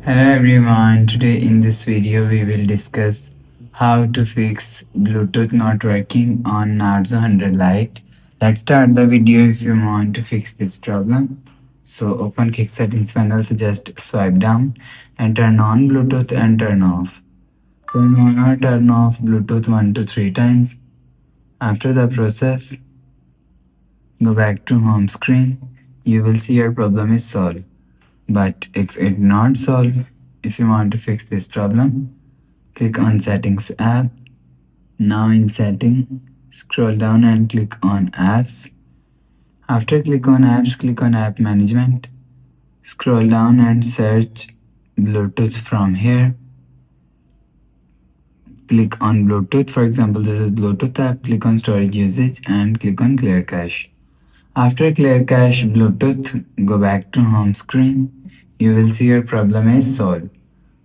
Hello everyone, today in this video we will discuss how to fix Bluetooth not working on Narzo 100 Lite. Let's start the video if you want to fix this problem. So open Quick Settings panel, so just swipe down and turn on Bluetooth and turn off. Turn on or turn off Bluetooth 1 to 3 times. After the process, go back to home screen. You will see your problem is solved. But if it not solved, if you want to fix this problem, click on Settings app. Now in Setting, scroll down and click on Apps. After click on Apps, click on App Management. Scroll down and search Bluetooth from here. Click on Bluetooth. For example, this is Bluetooth app. Click on Storage Usage and click on Clear Cache. After Clear Cache Bluetooth, go back to home screen. You will see your problem is solved.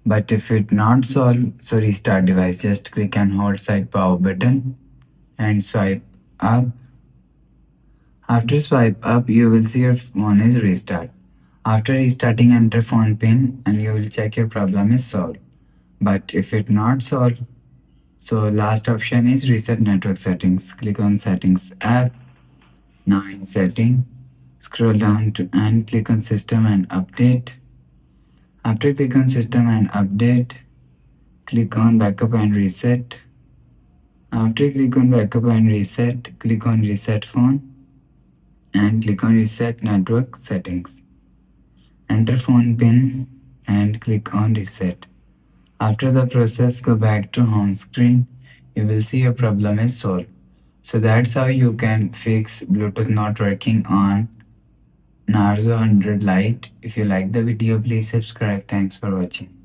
But if it not solved, so restart device. Just click and hold side power button and swipe up. After swipe up, you will see your phone is restart. After restarting, enter phone pin and you will check your problem is solved. But if it not solved, so last option is reset network settings. Click on settings app. Now in setting, scroll down to and click on system and update. After click on system and update, click on backup and reset. After click on backup and reset, click on reset phone and click on reset network settings. Enter phone pin and click on reset. After the process, go back to home screen. You will see your problem is solved. So that's how you can fix Bluetooth not working on Narzo 100 Lite. If you like the video, please subscribe. Thanks for watching.